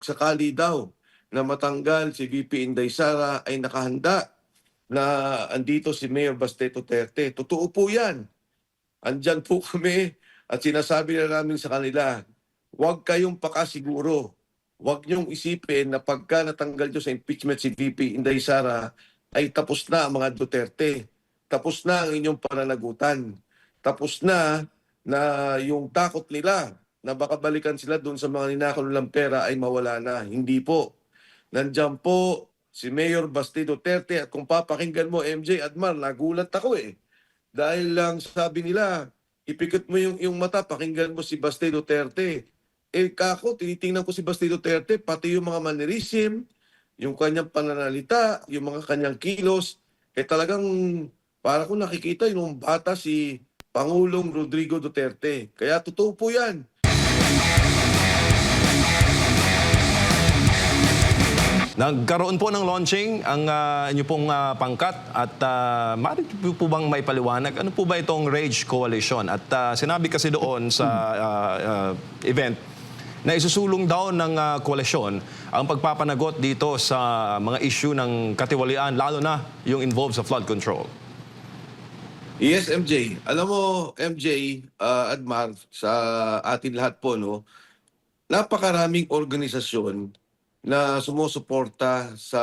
sakali daw na matanggal si VP Inday Sara ay nakahanda na andito si Mayor Baste Duterte. Totoo po yan. Andyan po kami at sinasabi na namin sa kanila, huwag kayong pakasiguro. Huwag niyong isipin na pagka natanggal niyo sa impeachment si VP Inday Sara ay tapos na ang mga Duterte. Tapos na ang inyong pananagutan. Tapos na yung takot nila na baka balikan sila doon sa mga ninakaw nilang pera ay mawala na. Hindi po. Nandiyan po si Mayor Basti Duterte at kung papakinggan mo MJ Admar, nagulat ako eh. Dahil lang sabi nila, ipikit mo yung mata, pakinggan mo si Basti Duterte. Eh kako, tinitingnan ko si Basti Duterte, pati yung mga mannerism, yung kanyang pananalita, yung mga kanyang kilos, eh talagang para ko nakikita yung bata si Pangulong Rodrigo Duterte. Kaya totoo po yan. Nagkaroon po ng launching ang inyo pong pangkat at maaari po bang may paliwanag? Ano po ba itong Rage Coalition? At sinabi kasi doon sa event na isusulong daw ng koalisyon ang pagpapanagot dito sa mga issue ng katiwalian, lalo na yung involved sa flood control. Yes, MJ. Alam mo, MJ, Admar, sa atin lahat po, no, napakaraming organisasyon na sumusuporta sa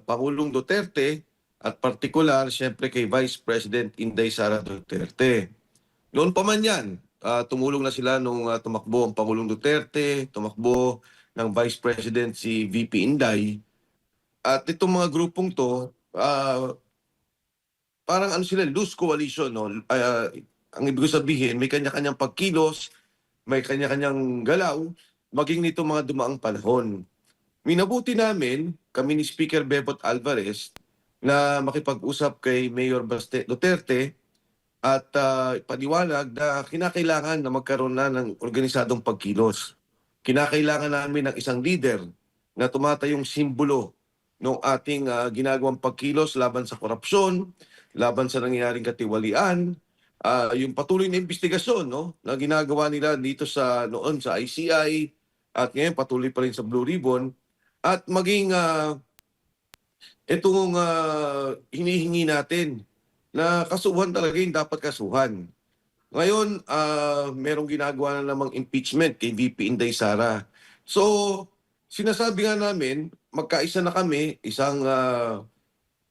Pangulong Duterte at partikular, siyempre, kay Vice President Inday Sara Duterte. Noon pa man yan, tumulong na sila nung tumakbo ang Pangulong Duterte, tumakbo ng Vice President si VP Inday. At itong mga grupong to, parang ano sila, loose coalition. No? Ang ibig sabihin, may kanya-kanyang pagkilos, may kanya-kanyang galaw, maging nito mga dumaang panahon. Minabuti namin, kami ni Speaker Bebot Alvarez, na makipag-usap kay Mayor Baste Duterte at paniwalag na kinakailangan na magkaroon na ng organisadong pagkilos. Kinakailangan namin ng isang leader na tumatayong simbolo ng ating ginagawang pagkilos laban sa korupsyon, laban sa nangyayaring katiwalian, yung patuloy na investigasyon, no, na ginagawa nila dito sa noon sa ICI at ngayon patuloy pa rin sa Blue Ribbon. At maging itong hinihingi natin na kasuhan talaga yung dapat kasuhan. Ngayon, merong ginagawa na namang impeachment kay VP Inday Sara. So, sinasabi nga namin, magkaisa na kami,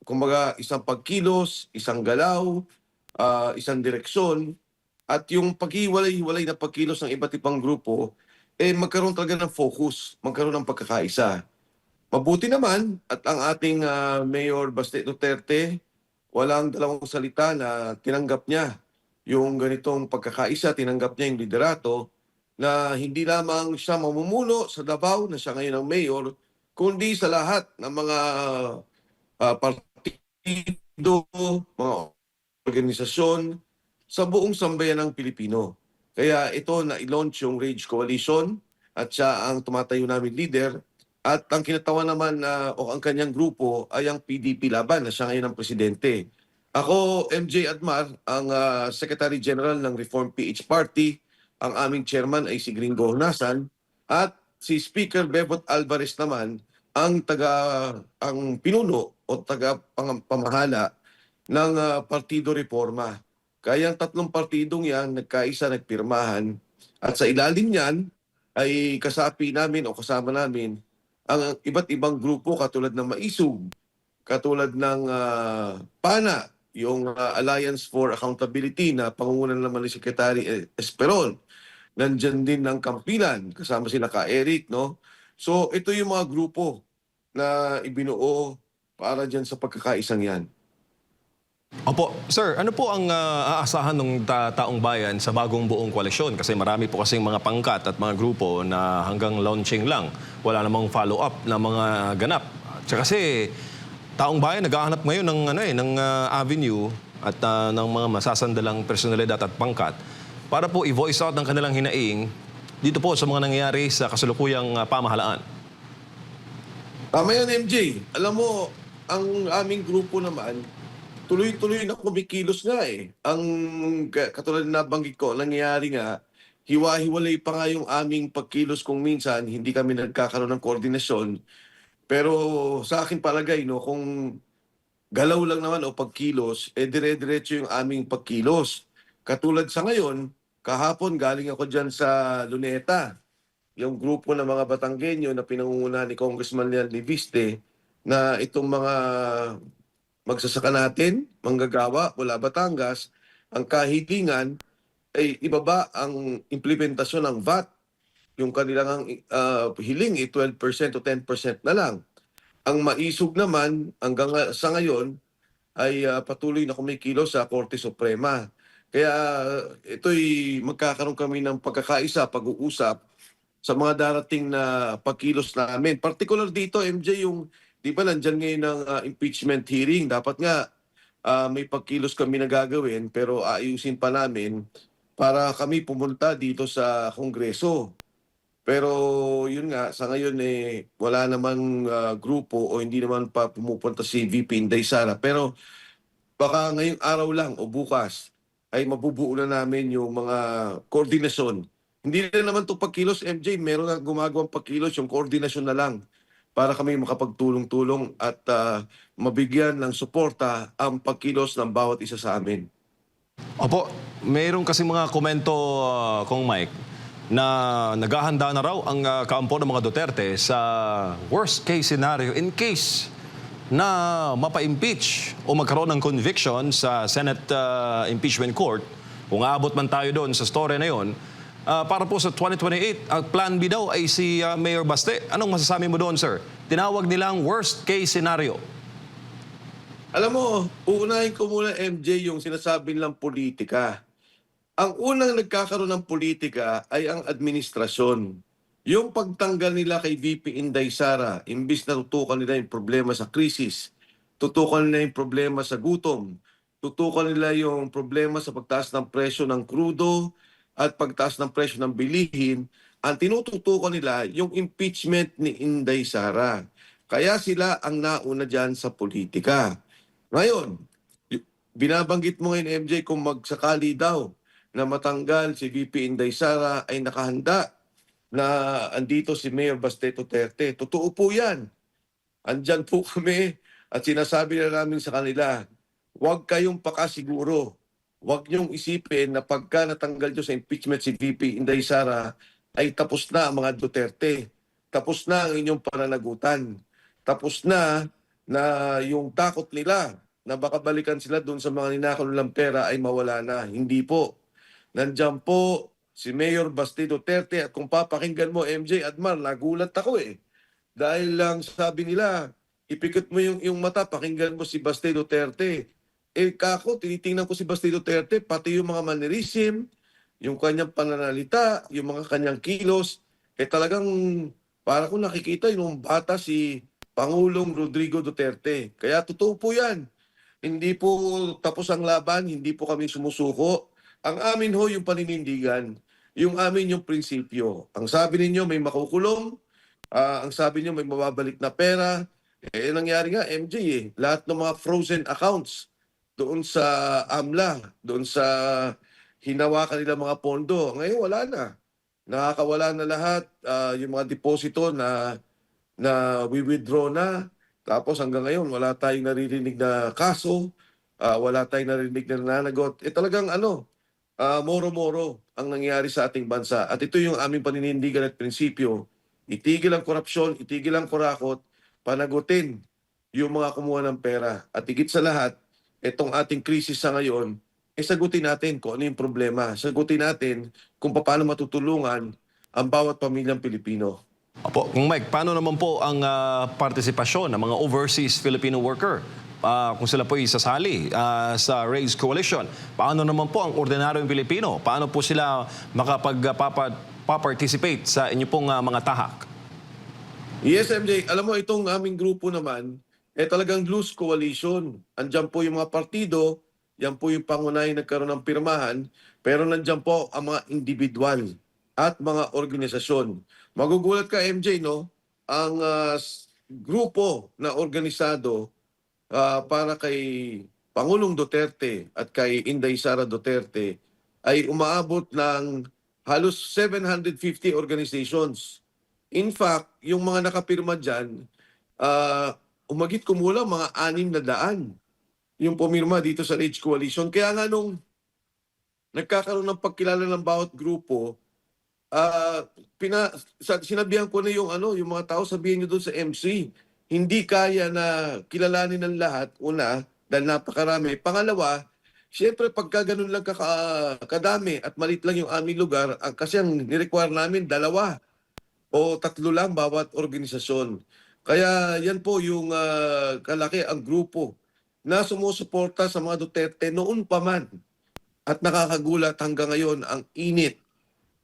kumbaga, isang pagkilos, isang galaw, isang direksyon, at yung paghiwalay-hiwalay na pagkilos ng iba't ibang grupo, eh magkaroon talaga ng focus, magkaroon ng pagkakaisa. Mabuti naman at ang ating Mayor Baste Duterte, walang dalawang salita na tinanggap niya yung ganitong pagkakaisa, tinanggap niya yung liderato na hindi lamang siya mamumuno sa Davao na siya ngayon ang mayor, kundi sa lahat ng mga partido, mga organisasyon sa buong sambayan ng Pilipino. Kaya ito na i-launch yung Rage Coalition at siya ang tumatayo namin leader. At ang kinatawan naman o ang kanyang grupo ay ang PDP Laban na siya ngayon ang presidente. Ako, MJ Admar, ang Secretary General ng Reform PH Party. Ang aming chairman ay si Gringo Honasan. At si Speaker Bebot Alvarez naman ang pinuno o pamahala ng Partido Reforma. Kaya ang tatlong partidong yan, nagkaisa, nagpirmahan. At sa ilalim niyan ay kasapi namin o kasama namin ang iba't ibang grupo katulad ng Maisug, katulad ng PANA, yung Alliance for Accountability na pangungunan naman ni Secretary Esperon. Nandyan din ng Kampilan, kasama sila ka Eric, no? So ito yung mga grupo na ibinuo para dyan sa pagkakaisang yan. Opo, sir, ano po ang aasahan ng taong bayan sa bagong buong koalisyon? Kasi marami po kasing mga pangkat at mga grupo na hanggang launching lang. Wala namang follow-up na mga ganap. Kasi taong bayan naghahanap ngayon ng avenue at ng mga masasandalang personalidad at pangkat para po i-voice out ng kanilang hinaing dito po sa mga nangyayari sa kasalukuyang pamahalaan. Tama yan, MJ. Alam mo, ang aming grupo naman, tuloy-tuloy na kumikilos nga eh. Ang katulad na banggit ko, nangyayari nga, hiwa-hiwalay pa nga yung aming pagkilos kung minsan hindi kami nagkakaroon ng koordinasyon. Pero sa akin palagay, no, kung galaw lang naman o pagkilos, dire-diretso yung aming pagkilos. Katulad sa ngayon, kahapon galing ako dyan sa Luneta, yung grupo ng mga Batanggenyo na pinangungunahan ni Congressman Leon Liviste, na itong mga magsasaka natin, manggagawa mula Batangas, ang kahilingan ay ibaba ang implementasyon ng VAT. Yung kanilang hiling 12% to 10% na lang. Ang maisog naman hanggang sa ngayon ay patuloy na kumikilos sa Korte Suprema. Kaya ito'y magkakaroon kami ng pagkakaisa, pag-uusap sa mga darating na pagkilos namin. Particular dito, MJ, yung di ba nandyan ngayon ng impeachment hearing. Dapat nga may pagkilos kami na gagawin pero ayusin pa namin para kami pumunta dito sa Kongreso. Pero yun nga, sa ngayon wala namang grupo o hindi naman pa pumupunta si VP Inday Sara. Pero baka ngayong araw lang o bukas ay mabubuo na namin yung mga koordinasyon. Hindi na naman ito pagkilos, MJ. Meron na gumagawang pagkilos, yung koordinasyon na lang para kami makapagtulong-tulong at mabigyan ng suporta ang pagkilos ng bawat isa sa amin. Opo, mayroon kasi mga komento, Kong Mike, na naghahanda na raw ang kampo ng mga Duterte sa worst case scenario in case na mapa-impeach o magkaroon ng conviction sa Senate Impeachment Court. Kung aabot man tayo doon sa story na yon, para po sa 2028, ang plan B daw ay si Mayor Baste. Anong masasabi mo doon, sir? Tinawag nilang worst case scenario. Alam mo, uunahin ko muna, MJ, yung sinasabi nilang politika. Ang unang nagkakaroon ng politika ay ang administrasyon. Yung pagtanggal nila kay VP Inday Sara, imbis na tutukan nila yung problema sa krisis, tutukan nila yung problema sa gutom, tutukan nila yung problema sa pagtaas ng presyo ng krudo at pagtaas ng presyo ng bilihin, ang tinututukan nila yung impeachment ni Inday Sara. Kaya sila ang nauna dyan sa politika. Ngayon, binabanggit mo ngayon, MJ, kung magsakali daw na matanggal si VP Inday Sara ay nakahanda na andito si Mayor Baste Duterte. Totoo po yan. Andyan po kami at sinasabi na namin sa kanila, huwag kayong pakasiguro. Huwag niyong isipin na pagka natanggal nyo sa impeachment si VP Inday Sara ay tapos na ang mga Duterte. Tapos na ang inyong pananagutan. Tapos na yung takot nila na baka balikan sila doon sa mga ninakaw nilang pera ay mawala na. Hindi po. Nandiyan po si Mayor Baste Duterte at kung papakinggan mo, MJ Admar, nagulat ako Dahil lang sabi nila, ipikit mo yung mata, pakinggan mo si Baste Duterte. Kako, tinitingnan ko si Baste Duterte, pati yung mga mannerism, yung kanyang pananalita, yung mga kanyang kilos, talagang para ko nakikita yung bata si Pangulong Rodrigo Duterte. Kaya totoo po yan. Hindi po tapos ang laban, hindi po kami sumusuko. Ang amin ho yung paninindigan, yung amin yung prinsipyo. Ang sabi ninyo may makukulong, ang sabi niyo may mababalik na pera. Nangyari nga, MJ lahat ng mga frozen accounts doon sa AMLA, doon sa hinawakan nila mga pondo, ngayon wala na. Nakakawala na lahat, yung mga deposito na we-withdraw na. Tapos hanggang ngayon, wala tayong naririnig na kaso, wala tayong naririnig na nananagot. Talagang moro-moro ang nangyari sa ating bansa. At ito yung aming paninindigan at prinsipyo. Itigil ang korupsyon, itigil ang kurakot, panagutin yung mga kumuha ng pera. At higit sa lahat, itong ating krisis sa ngayon, sagutin natin kung ano yung problema. Sagutin natin kung paano matutulungan ang bawat pamilyang Pilipino. Opo, Kung Mike, paano naman po ang partisipasyon ng mga overseas Filipino worker? Kung sila po isasali sa RAISE Coalition, paano naman po ang ordinaryong Pilipino? Paano po sila makapag-participate sa inyo pong mga tahak? Yes, MJ. Alam mo, itong aming grupo naman, talagang loose coalition. Andyan po yung mga partido, yan po yung pangunahing nagkaroon ng pirmahan, pero nandyan po ang mga individual at mga organisasyon. Magugulat ka, MJ, no? Ang grupo na organisado para kay Pangulong Duterte at kay Inday Sara Duterte ay umaabot ng halos 750 organizations. In fact, yung mga nakapirma dyan, umagit kumulang mga 600 yung pumirma dito sa Rage Coalition. Kaya nga nung nagkakaroon ng pagkilala ng bawat grupo, sinabihan ko na yung mga tao, sabihin nyo doon sa MC, hindi kaya na kilalanin ng lahat, una, dahil napakarami. Pangalawa, siyempre pagka ganun lang kadami at malit lang yung aming lugar, kasi ang nirequire namin, 2 o 3 lang bawat organisasyon. Kaya yan po yung kalaki ang grupo na sumusuporta sa mga Duterte noon pa man. At nakakagulat hanggang ngayon ang init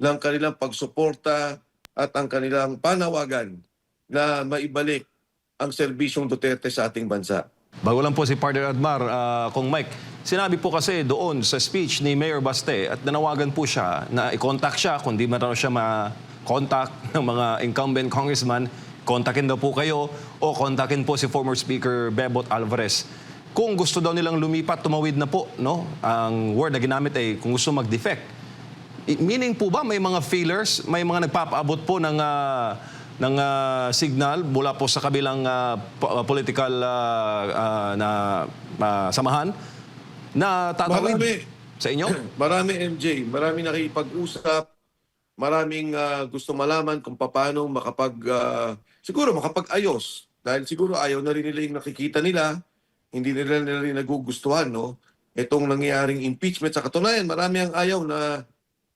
ng kanilang pagsuporta at ang kanilang panawagan na maibalik ang serbisyong Duterte sa ating bansa. Bago lang po si Partner Admar, Kong Mike, sinabi po kasi doon sa speech ni Mayor Baste at nanawagan po siya na i-contact siya kung di man raw siya ma-contact ng mga incumbent congressman, kontakin daw po kayo o kontakin po si former Speaker Bebot Alvarez. Kung gusto daw nilang lumipat, tumawid na po, no? Ang word na ginamit ay kung gusto mag-defect. Meaning po ba may mga feelers, may mga nagpapaabot po ng signal mula po sa kabilang political samahan na tatawid sa inyo? Marami, MJ. Marami nakipag-usap. Maraming gusto malaman kung paano siguro makapag-ayos. Dahil siguro ayaw na rin nila yung nakikita nila. Hindi nila rin nagugustuhan, no? Itong nangyayaring impeachment. Sa katunayan, marami ang ayaw na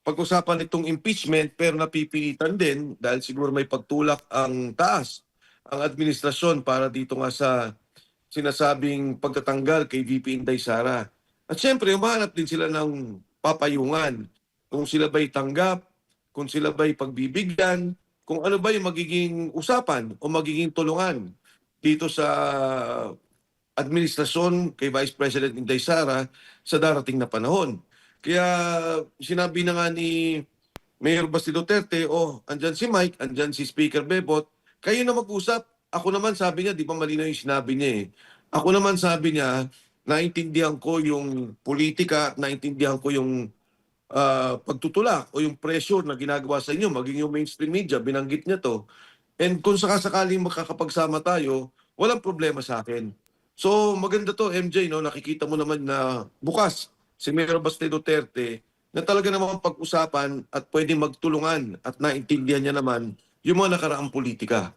pag-usapan itong impeachment pero napipilitan din dahil siguro may pagtulak ang taas, ang administrasyon para dito nga sa sinasabing pagtatanggal kay VP Inday Sara. At syempre, umahanap din sila ng papayungan. Kung sila ba'y tanggap, kung sila ba'y pagbibigyan, kung ano ba yung magiging usapan o magiging tulungan dito sa administrasyon kay Vice President Inday Sara sa darating na panahon. Kaya sinabi na nga ni Mayor Basti Duterte, andyan si Mike, andyan si Speaker Bebot, kayo na mag-usap. Ako naman sabi niya, di ba malinaw yung sinabi niya eh. Ako naman sabi niya, naintindihan ko yung politika, naintindihan ko yung pagtutulak o yung pressure na ginagawa sa inyo, maging yung mainstream media, binanggit niya to. And kung sakasakaling makakapagsama tayo, walang problema sa akin. So maganda to, MJ, no? Nakikita mo naman na bukas si Mayor Baste Duterte na talaga namang pag-usapan at pwedeng magtulungan at naintindihan niya naman yung mga nakaraang politika.